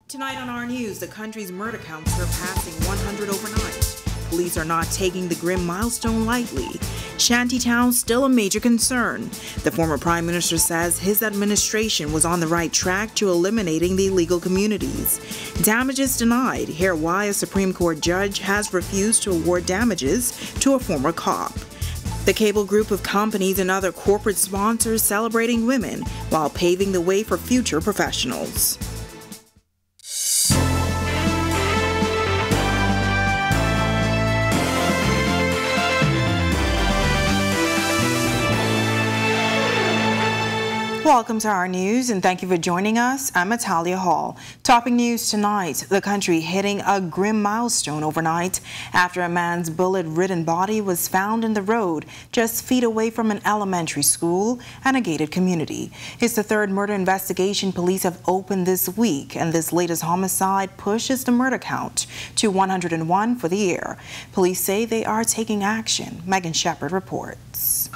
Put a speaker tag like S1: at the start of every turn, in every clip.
S1: Tonight on our news, the country's murder count surpassing 100 overnight. Police are not taking the grim milestone lightly. Shantytown still a major concern. The former prime minister says his administration was on the right track to eliminating the illegal communities. Damages denied. Hear why a Supreme Court judge has refused to award damages to a former cop. The cable group of companies and other corporate sponsors celebrating women while paving the way for future professionals. Welcome to our news and thank you for joining us. I'm Natalia Hall. Topping news tonight, the country hitting a grim milestone overnight after a man's bullet-ridden body was found in the road just feet away from an elementary school and a gated community. It's the third murder investigation police have opened this week, and this latest homicide pushes the murder count to 101 for the year. Police say they are taking action. Megan Shepard reports.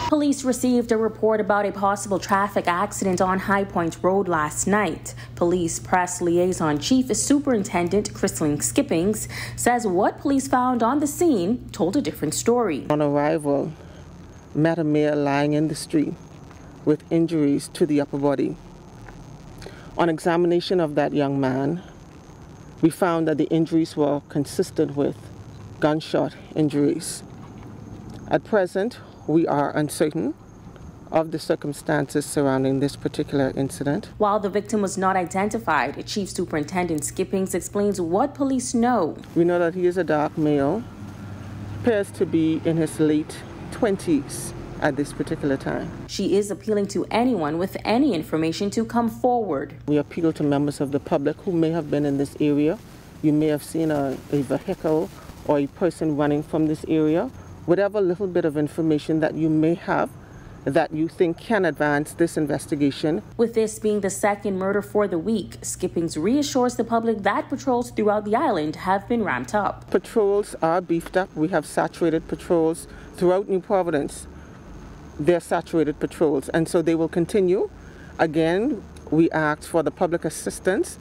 S2: Police received a report about a possible traffic accident on High Point Road last night. Police Press Liaison Chief Superintendent Christine Skippings says what police found on the scene told a different story.
S3: On arrival, met a male lying in the street with injuries to the upper body. On examination of that young man, we found that the injuries were consistent with gunshot injuries. At present, we are uncertain of the circumstances surrounding this particular incident.
S2: While the victim was not identified, Chief Superintendent Skippings explains what police know.
S3: We know that he is a dark male, appears to be in his late 20s at this particular time.
S2: She is appealing to anyone with any information to come forward.
S3: We appeal to members of the public who may have been in this area. You may have seen a vehicle or a person running from this area. Whatever little bit of information that you may have that you think can advance this investigation.
S2: With this being the second murder for the week, Skippings reassures the public that patrols throughout the island have been ramped up.
S3: Patrols are beefed up. We have saturated patrols throughout New Providence. They're saturated patrols, and so they will continue. Again, we ask for the public assistance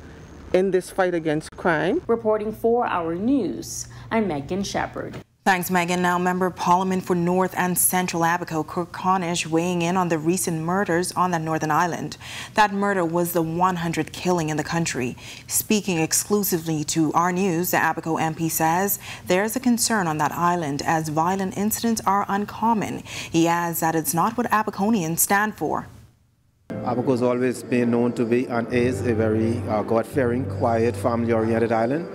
S3: in this fight against crime.
S2: Reporting for our news, I'm Megan Shepard.
S1: Thanks, Megan. Now, Member of Parliament for North and Central Abaco, Kirk Cornish, weighing in on the recent murders on the Northern Island. That murder was the 100th killing in the country. Speaking exclusively to our news, the Abaco MP says there's a concern on that island as violent incidents are uncommon. He adds that it's not what Abaconians stand for.
S4: Abaco has always been known to be and is a very God-fearing, quiet, family-oriented island.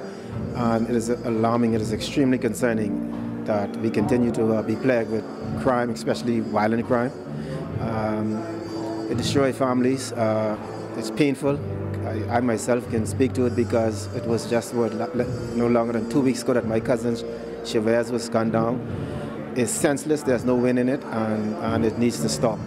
S4: And it is alarming, it is extremely concerning that we continue to be plagued with crime, especially violent crime. It destroys families. It's painful. I myself can speak to it because it was just no longer than 2 weeks ago that my cousin Chavez was gunned down. It's senseless, there's no win in it, and it needs to stop.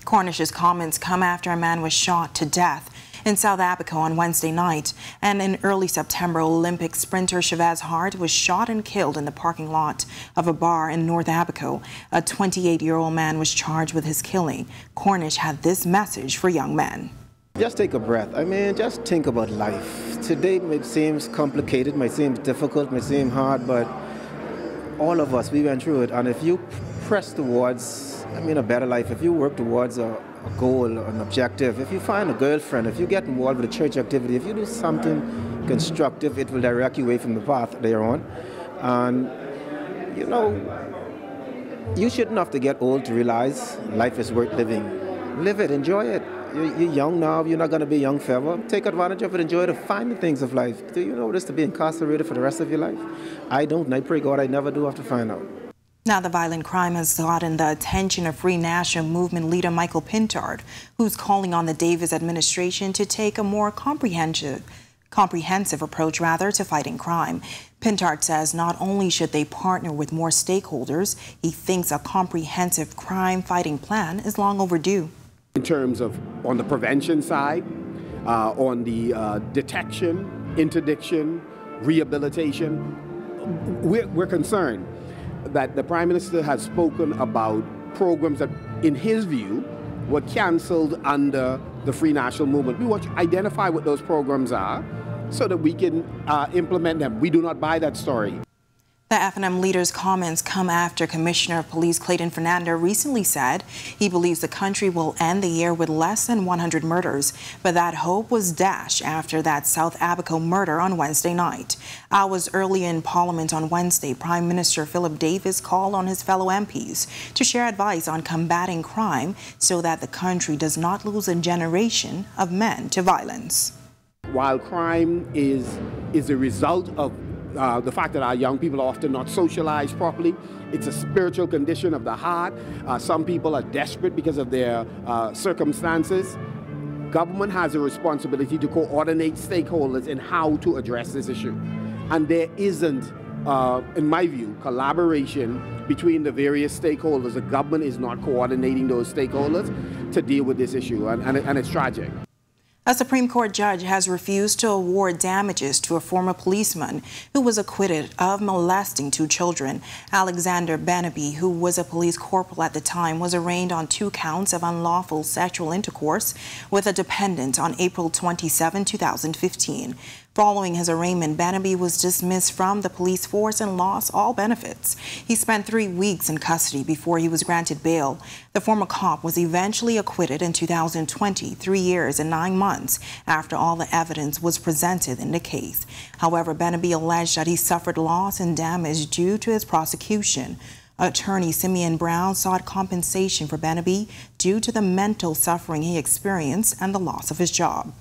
S1: Cornish's comments come after a man was shot to death in South Abaco on Wednesday night, and in early September, Olympic sprinter Chavez Hart was shot and killed in the parking lot of a bar in North Abaco. A 28-year-old man was charged with his killing. Cornish had this message for young men.
S4: Just take a breath. I mean, just think about life. Today it seems complicated, might seem difficult, might seem hard, but all of us, we went through it. And if you press towards, a better life, if you work towards a goal, an objective, if you find a girlfriend, if you get involved with a church activity, if you do something constructive, it will direct you away from the path they're on. And, you shouldn't have to get old to realize life is worth living. Live it, enjoy it. You're young now, you're not going to be young forever. Take advantage of it, enjoy it, find the things of life. Do you know what it is to be incarcerated for the rest of your life? I don't, and I pray God I never do have to find out.
S1: Now, the violent crime has gotten the attention of Free National Movement leader Michael Pintard, who's calling on the Davis administration to take a more comprehensive approach to fighting crime. Pintard says not only should they partner with more stakeholders, he thinks a comprehensive crime-fighting plan is long overdue.
S5: In terms of on the prevention side, on the detection, interdiction, rehabilitation, we're concerned that the Prime Minister has spoken about programs that, in his view, were canceled under the Free National Movement. We want to identify what those programs are so that we can implement them. We do not buy that story.
S1: The F&M leader's comments come after Commissioner of Police Clayton Fernando recently said he believes the country will end the year with less than 100 murders, but that hope was dashed after that South Abaco murder on Wednesday night. Hours earlier in Parliament on Wednesday, Prime Minister Philip Davis called on his fellow MPs to share advice on combating crime so that the country does not lose a generation of men to violence.
S5: While crime is a result of the fact that our young people are often not socialized properly, it's a spiritual condition of the heart. Some people are desperate because of their circumstances. Government has a responsibility to coordinate stakeholders in how to address this issue. And there isn't, in my view, collaboration between the various stakeholders. The government is not coordinating those stakeholders to deal with this issue, and it's tragic.
S1: A Supreme Court judge has refused to award damages to a former policeman who was acquitted of molesting 2 children. Alexander Benaby, who was a police corporal at the time, was arraigned on 2 counts of unlawful sexual intercourse with a dependent on April 27, 2015. Following his arraignment, Benaby was dismissed from the police force and lost all benefits. He spent 3 weeks in custody before he was granted bail. The former cop was eventually acquitted in 2020, 3 years and 9 months after all the evidence was presented in the case. However, Benaby alleged that he suffered loss and damage due to his prosecution. Attorney Simeon Brown sought compensation for Benaby due to the mental suffering he experienced and the loss of his job.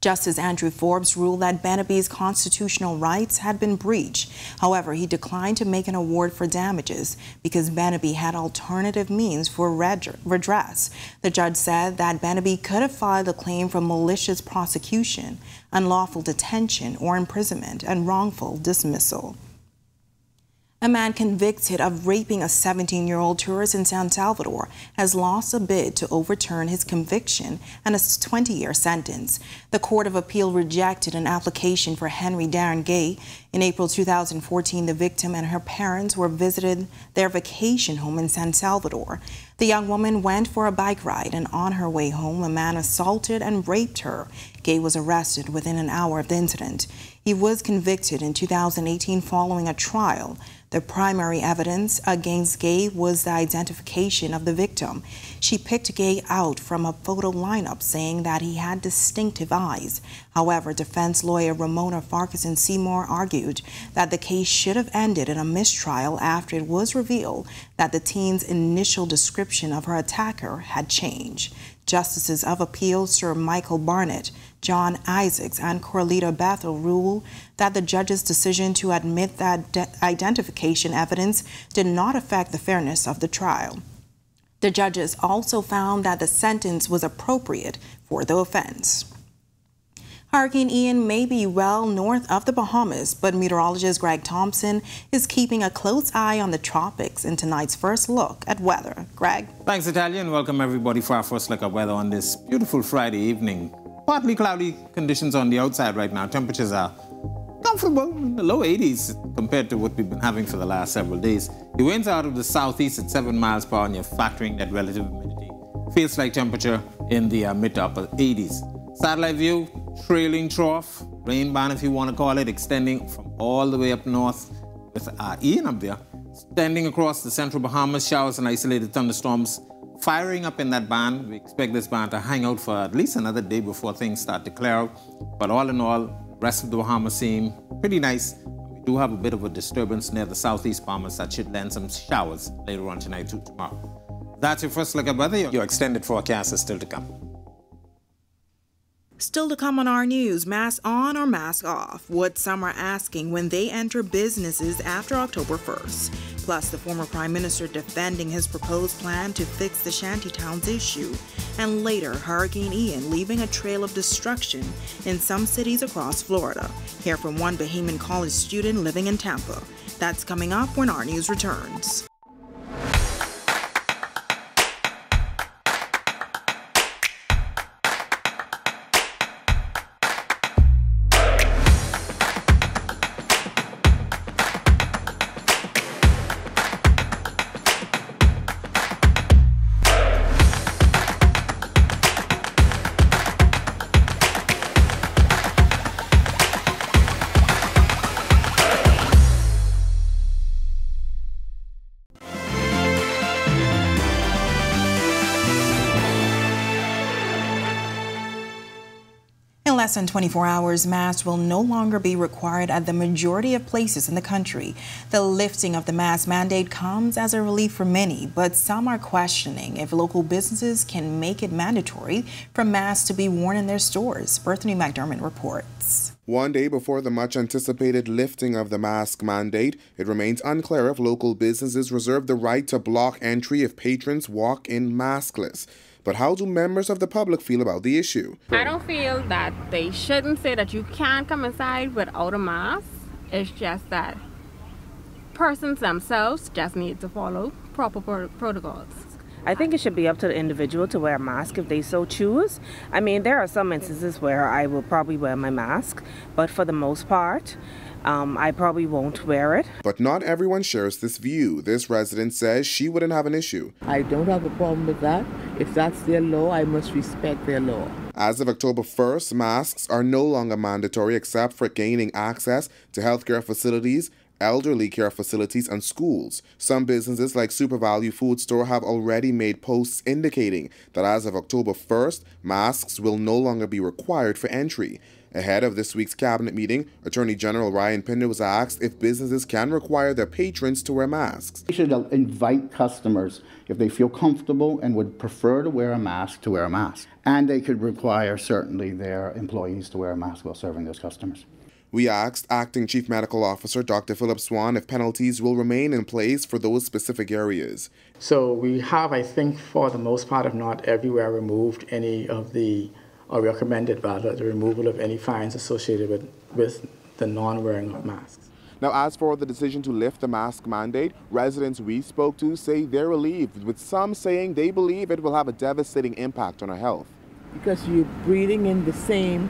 S1: Justice Andrew Forbes ruled that Benaby's constitutional rights had been breached. However, he declined to make an award for damages because Benaby had alternative means for redress. The judge said that Benaby could have filed a claim for malicious prosecution, unlawful detention or imprisonment, and wrongful dismissal. A man convicted of raping a 17-year-old tourist in San Salvador has lost a bid to overturn his conviction and a 20-year sentence. The Court of Appeal rejected an application for Henry Darren Gay. In April 2014, the victim and her parents were visited their vacation home in San Salvador. The young woman went for a bike ride, and on her way home, a man assaulted and raped her. Gay was arrested within an hour of the incident. He was convicted in 2018 following a trial. The primary evidence against Gay was the identification of the victim. She picked Gay out from a photo lineup, saying that he had distinctive eyes. However, defense lawyer Ramona Farquharson Seymour argued that the case should have ended in a mistrial after it was revealed that the teen's initial description of her attacker had changed. Justices of Appeal Sir Michael Barnett, John Isaacs, and Corlita Bethel ruled that the judge's decision to admit that identification evidence did not affect the fairness of the trial. The judges also found that the sentence was appropriate for the offense. Hurricane Ian may be well north of the Bahamas, but meteorologist Greg Thompson is keeping a close eye on the tropics in tonight's first look at weather. Greg?
S6: Thanks, Natalia, and welcome everybody for our first look at weather on this beautiful Friday evening. Partly cloudy conditions on the outside right now. Temperatures are comfortable in the low 80s compared to what we've been having for the last several days. The winds out of the southeast at 7 miles per hour, and you're factoring that relative humidity. Feels like temperature in the mid to upper 80s. Satellite view, trailing trough, rain band if you want to call it, extending from all the way up north with Ian up there, extending across the central Bahamas, showers and isolated thunderstorms firing up in that band. We expect this band to hang out for at least another day before things start to clear out. But all in all, the rest of the Bahamas seem pretty nice. We do have a bit of a disturbance near the southeast Bahamas that should lend some showers later on tonight to tomorrow. That's your first look at weather. Your extended forecast is still to come.
S1: Still to come on our news, mask on or mask off, what some are asking when they enter businesses after October 1st. Plus, the former Prime Minister defending his proposed plan to fix the shantytowns issue. And later, Hurricane Ian leaving a trail of destruction in some cities across Florida. Hear from one Bahamian college student living in Tampa. That's coming up when our news returns. In less than 24 hours, masks will no longer be required at the majority of places in the country. The lifting of the mask mandate comes as a relief for many, but some are questioning if local businesses can make it mandatory for masks to be worn in their stores. Bethany McDermott reports.
S7: One day before the much-anticipated lifting of the mask mandate, it remains unclear if local businesses reserve the right to block entry if patrons walk in maskless. But how do members of the public feel about the issue?
S8: I don't feel that they shouldn't say that you can't come inside without a mask. It's just that persons themselves just need to follow proper protocols.
S9: I think it should be up to the individual to wear a mask if they so choose. I mean, there are some instances where I will probably wear my mask, but for the most part, I probably won't wear it.
S7: But not everyone shares this view. This resident says she wouldn't have an issue.
S3: I don't have a problem with that. If that's their law, I must respect their law.
S7: As of October 1st, masks are no longer mandatory except for gaining access to healthcare facilities, elderly care facilities, and schools. Some businesses like Super Value Food Store have already made posts indicating that as of October 1st, masks will no longer be required for entry. Ahead of this week's cabinet meeting, Attorney General Ryan Pinder was asked if businesses can require their patrons to wear masks.
S10: We should invite customers, if they feel comfortable and would prefer to wear a mask, to wear a mask. And they could require, certainly, their employees to wear a mask while serving those customers.
S7: We asked Acting Chief Medical Officer Dr. Philip Swan if penalties will remain in place for those specific areas.
S11: So we have, I think, for the most part, if not everywhere, removed any of the, or recommended rather, the removal of any fines associated with the non-wearing of masks.
S7: Now, as for the decision to lift the mask mandate, residents we spoke to say they're relieved, with some saying they believe it will have a devastating impact on our health.
S3: Because you're breathing in the same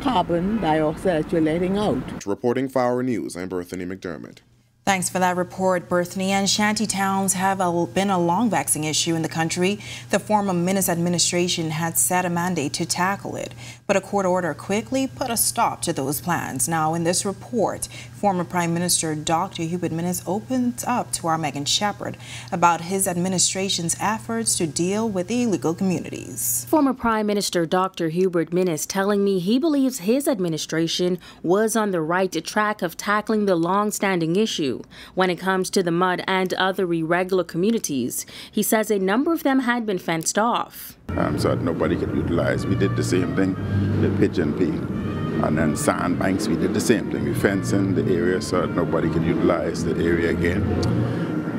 S3: carbon dioxide you're letting out.
S7: Reporting for Our News, I'm Bethany McDermott.
S1: Thanks for that report, Bethany. And shanty towns have been a long-vexing issue in the country. The former Minnis administration had set a mandate to tackle it, but a court order quickly put a stop to those plans. Now, in this report, former Prime Minister Dr. Hubert Minnis opened up to our Megan Shepherd about his administration's efforts to deal with the illegal communities.
S2: Former Prime Minister Dr. Hubert Minnis telling me he believes his administration was on the right track of tackling the long-standing issue when it comes to the mud and other irregular communities. He says a number of them had been fenced off.
S12: So that nobody could utilize. We did the same thing, the pigeon peel. And then sandbanks, we did the same thing. We fenced in the area so that nobody could utilize the area again.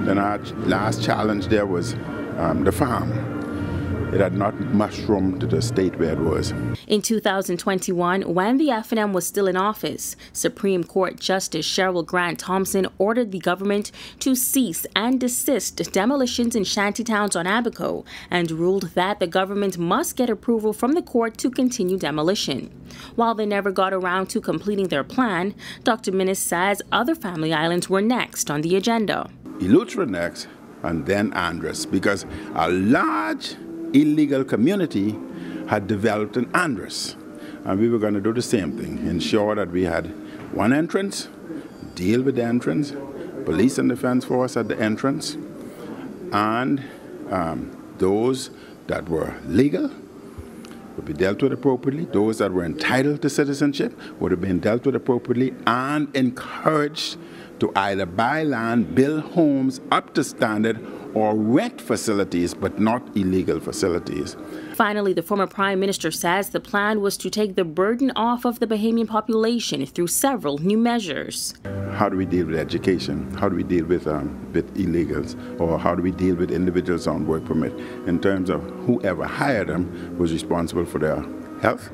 S12: Then our last challenge there was the farm. It had not mushroomed to the state where it was.
S2: In 2021, when the FNM was still in office, Supreme Court Justice Cheryl Grant Thompson ordered the government to cease and desist demolitions in shantytowns on Abaco and ruled that the government must get approval from the court to continue demolition. While they never got around to completing their plan, Dr. Minnis says other family islands were next on the agenda.
S12: Eleuthera were next, and then Andros, because a large illegal community had developed in Andros. And we were going to do the same thing, ensure that we had one entrance, deal with the entrance, police and defense force at the entrance, and those that were legal would be dealt with appropriately, those that were entitled to citizenship would have been dealt with appropriately, and encouraged to either buy land, build homes up to standard, or rent facilities, but not illegal facilities.
S2: Finally, the former Prime Minister says the plan was to take the burden off of the Bahamian population through several new measures.
S12: How do we deal with education? How do we deal with illegals? Or how do we deal with individuals on work permit? In terms of whoever hired them was responsible for their health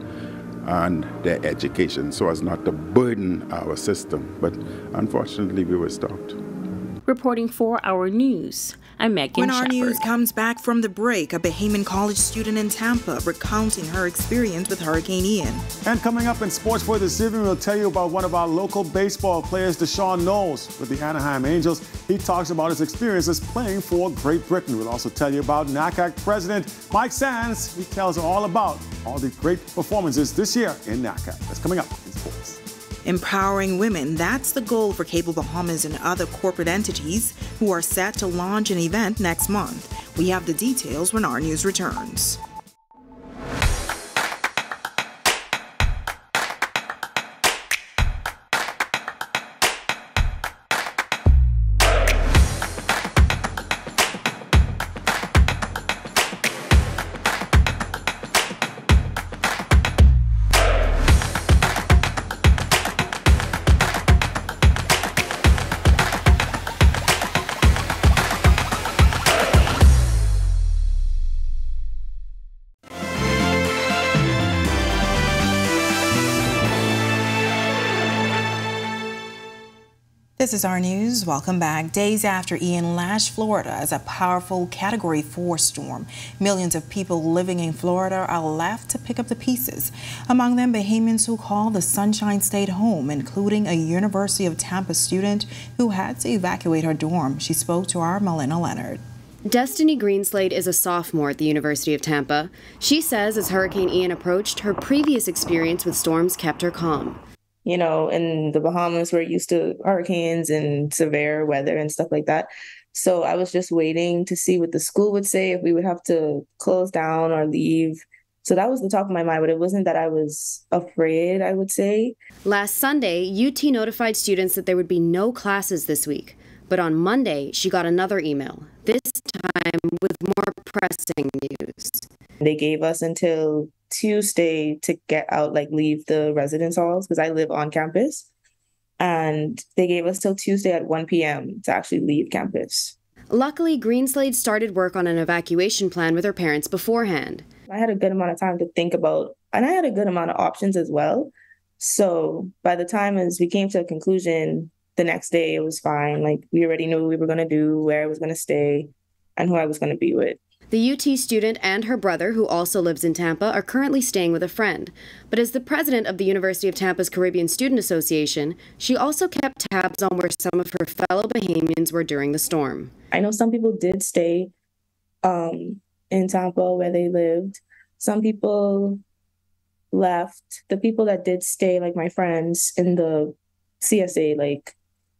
S12: and their education, so as not to burden our system. But unfortunately, we were stopped.
S2: Reporting for Our News, I'm Megan
S1: When Our
S2: Shepherd.
S1: News comes back from the break, a Bahamian college student in Tampa recounting her experience with Hurricane Ian.
S13: And coming up in sports for this evening, we'll tell you about one of our local baseball players, Deshaun Knowles, with the Anaheim Angels. He talks about his experiences playing for Great Britain. We'll also tell you about NACAC President Mike Sands. He tells all about all the great performances this year in NACAC. That's coming up in sports.
S1: Empowering women, that's the goal for Cable Bahamas and other corporate entities who are set to launch an event next month. We have the details when Our News returns. This is our news. Welcome back. Days after Ian lashed Florida as a powerful Category 4 storm, millions of people living in Florida are left to pick up the pieces. Among them, Bahamians who call the Sunshine State home, including a University of Tampa student who had to evacuate her dorm. She spoke to our Melina Leonard.
S14: Destiny Greenslade is a sophomore at the University of Tampa. She says as Hurricane Ian approached, her previous experience with storms kept her calm.
S15: You know, in the Bahamas, we're used to hurricanes and severe weather and stuff like that. So I was just waiting to see what the school would say, if we would have to close down or leave. So that was the top of my mind, but it wasn't that I was afraid, I would say.
S14: Last Sunday, UT notified students that there would be no classes this week. But on Monday, she got another email, this time with more pressing news.
S15: They gave us until Tuesday to get out, leave the residence halls, because I live on campus. And they gave us till Tuesday at 1 p.m. to actually leave campus.
S14: Luckily, Greenslade started work on an evacuation plan with her parents beforehand.
S15: I had a good amount of time to think about, and I had a good amount of options as well. So by the time as we came to a conclusion, the next day it was fine. We already knew what we were going to do, where I was going to stay, and who I was going to be with.
S14: The UT student and her brother, who also lives in Tampa, are currently staying with a friend. But as the president of the University of Tampa's Caribbean Student Association, she also kept tabs on where some of her fellow Bahamians were during the storm.
S15: I know some people did stay in Tampa where they lived. Some people left. The people that did stay, like my friends in the CSA,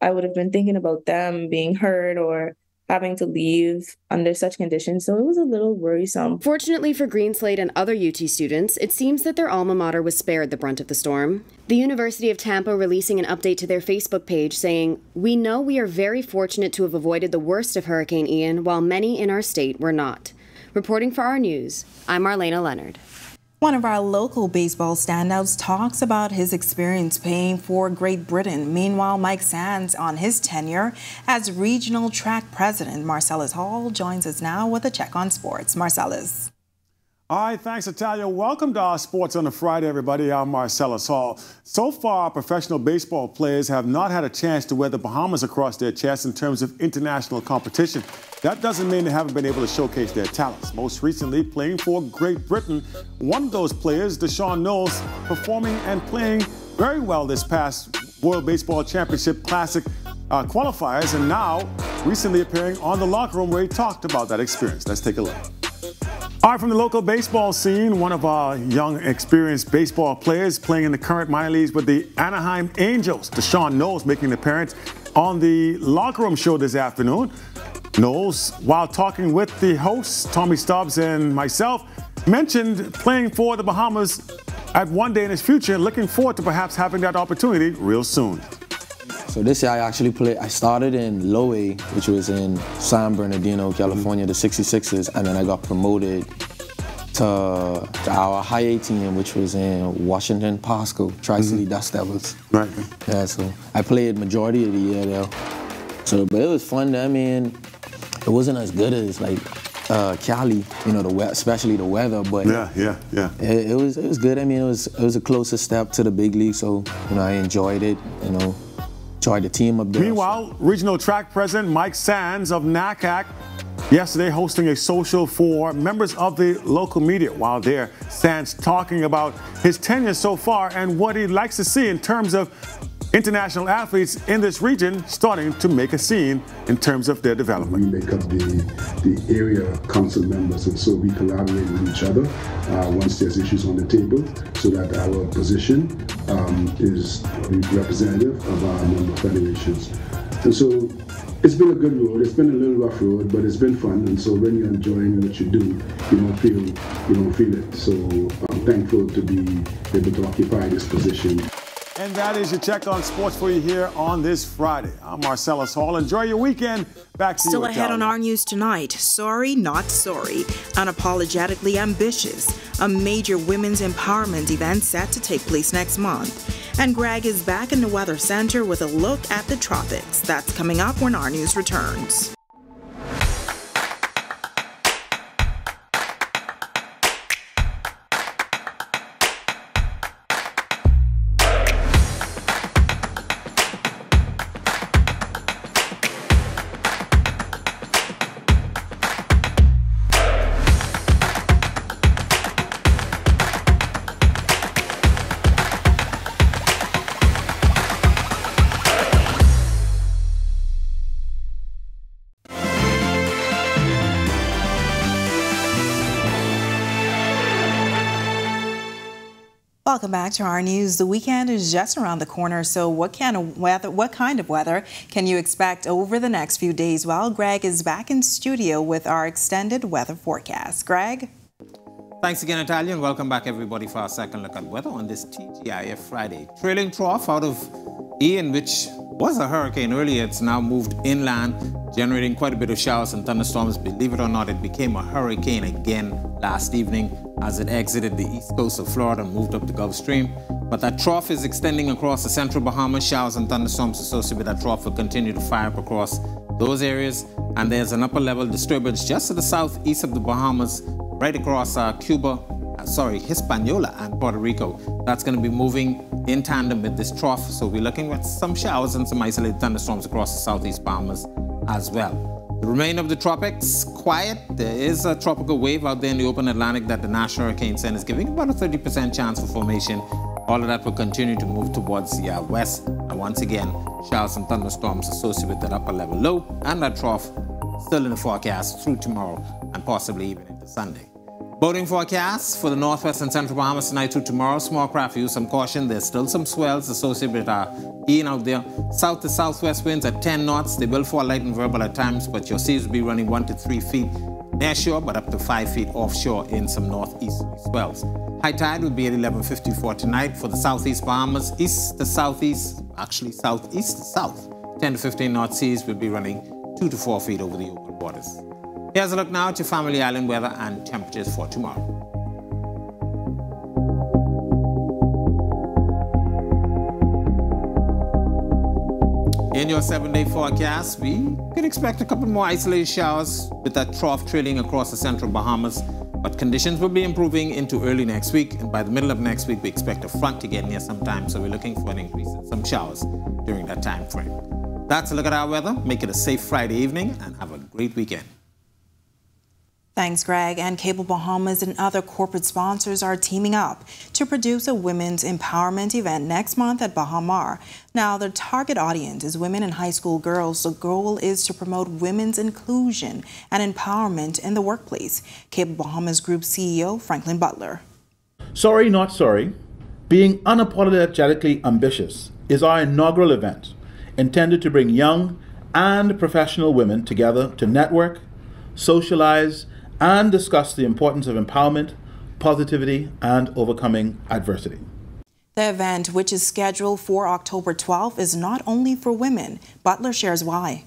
S15: I would have been thinking about them being hurt or having to leave under such conditions, so it was a little worrisome.
S14: Fortunately for Greenslade and other UT students, it seems that their alma mater was spared the brunt of the storm. The University of Tampa releasing an update to their Facebook page saying, "We know we are very fortunate to have avoided the worst of Hurricane Ian, while many in our state were not." Reporting for our news, I'm Marlena Leonard.
S1: One of our local baseball standouts talks about his experience playing for Great Britain. Meanwhile, Mike Sands, on his tenure as regional track president, Marcellus Hall, joins us now with a check on sports. Marcellus.
S13: All right, thanks, Natalia. Welcome to our Sports on a Friday, everybody. I'm Marcellus Hall. So far, professional baseball players have not had a chance to wear the Bahamas across their chests in terms of international competition. That doesn't mean they haven't been able to showcase their talents. Most recently, playing for Great Britain, one of those players, Deshaun Knowles, performing and playing very well this past World Baseball Championship Classic qualifiers, and now recently appearing on The Locker Room where he talked about that experience. Let's take a look. All right, from the local baseball scene, one of our young, experienced baseball players playing in the current minor leagues with the Anaheim Angels, Deshaun Knowles, making an appearance on the Locker Room show this afternoon. Knowles, while talking with the hosts, Tommy Stubbs and myself, mentioned playing for the Bahamas at one day in his future, looking forward to perhaps having that opportunity real soon.
S16: So this year I actually played, I started in low A, which was in San Bernardino, California, the 66ers, and then I got promoted to our high A team, which was in Washington, Pasco, Tri-City Dust Devils.
S13: Right.
S16: Yeah, so I played majority of the year there. So, but it was fun. I mean, it wasn't as good as Cali, you know, especially the weather, but
S13: yeah.
S16: It was good. I mean, it was a closer step to the big league, so you know, I enjoyed it. You know. Enjoyed the team up there.
S13: Meanwhile, regional track president Mike Sands of NACAC yesterday hosting a social for members of the local media. While there, Sands talking about his tenure so far and what he likes to see in terms of international athletes in this region starting to make a scene in terms of their development.
S17: We make up the area council members, and so we collaborate with each other once there's issues on the table, so that our position is representative of our member federations. And so it's been a good road. It's been a little rough road, but it's been fun. And so when you're enjoying what you do, you don't feel it. So I'm thankful to be able to occupy this position.
S13: And that is your check on sports for you here on this Friday. I'm Marcellus Hall. Enjoy your weekend. Back to you.
S1: Still ahead on our news tonight. Sorry, not sorry. Unapologetically ambitious. A major women's empowerment event set to take place next month. And Greg is back in the Weather Center with a look at the tropics. That's coming up when our news returns. Welcome back to our news. The weekend is just around the corner, so what kind of weather can you expect over the next few days? Well, Greg is back in studio with our extended weather forecast. Greg?
S6: Thanks again, Natalia, and welcome back, everybody, for our second look at weather on this TGIF Friday. Trailing trough out of Ian, which was a hurricane earlier. It's now moved inland, generating quite a bit of showers and thunderstorms. Believe it or not, it became a hurricane again last evening as it exited the east coast of Florida and moved up the Gulf Stream. But that trough is extending across the central Bahamas. Showers and thunderstorms associated with that trough will continue to fire up across those areas. And there's an upper level disturbance just to the southeast of the Bahamas, right across Hispaniola and Puerto Rico. That's going to be moving in tandem with this trough. So we're looking at some showers and some isolated thunderstorms across the southeast Bahamas as well. The remainder of the tropics, quiet. There is a tropical wave out there in the open Atlantic that the National Hurricane Center is giving about a 30% chance for formation. All of that will continue to move towards the west. And once again, showers and thunderstorms associated with that upper level low and that trough still in the forecast through tomorrow and possibly even into Sunday. Boating forecast for the northwest and central Bahamas tonight through tomorrow. Small craft use some caution. There's still some swells associated with Ian out there. South to southwest winds at 10 knots. They will fall light and variable at times, but your seas will be running 1 to 3 feet near shore, but up to 5 feet offshore in some northeasterly swells. High tide will be at 11:54 tonight for the southeast Bahamas. East to southeast, actually southeast to south. 10 to 15 knot seas will be running 2 to 4 feet over the open waters. Here's a look now at your Family Island weather and temperatures for tomorrow. In your 7-day forecast, we could expect a couple more isolated showers with that trough trailing across the central Bahamas. But conditions will be improving into early next week. And by the middle of next week, we expect a front to get near sometime. So we're looking for an increase in some showers during that time frame. That's a look at our weather. Make it a safe Friday evening and have a great weekend.
S1: Thanks, Greg. And Cable Bahamas and other corporate sponsors are teaming up to produce a women's empowerment event next month at Baha Mar. Now, the target audience is women and high school girls. The goal is to promote women's inclusion and empowerment in the workplace. Cable Bahamas Group CEO Franklin Butler.
S18: Sorry Not Sorry, being unapologetically ambitious is our inaugural event intended to bring young and professional women together to network, socialize, and discuss the importance of empowerment, positivity, and overcoming adversity.
S1: The event, which is scheduled for October 12th, is not only for women. Butler shares why.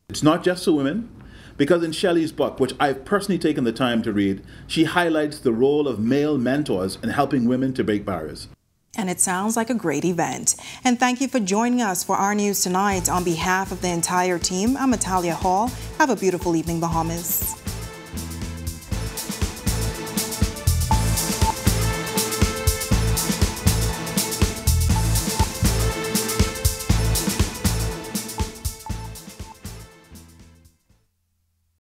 S18: It's not just for women, because in Shelley's book, which I've personally taken the time to read, she highlights the role of male mentors in helping women to break barriers.
S1: And it sounds like a great event. And thank you for joining us for our news tonight. On behalf of the entire team, I'm Natalia Hall. Have a beautiful evening, Bahamas.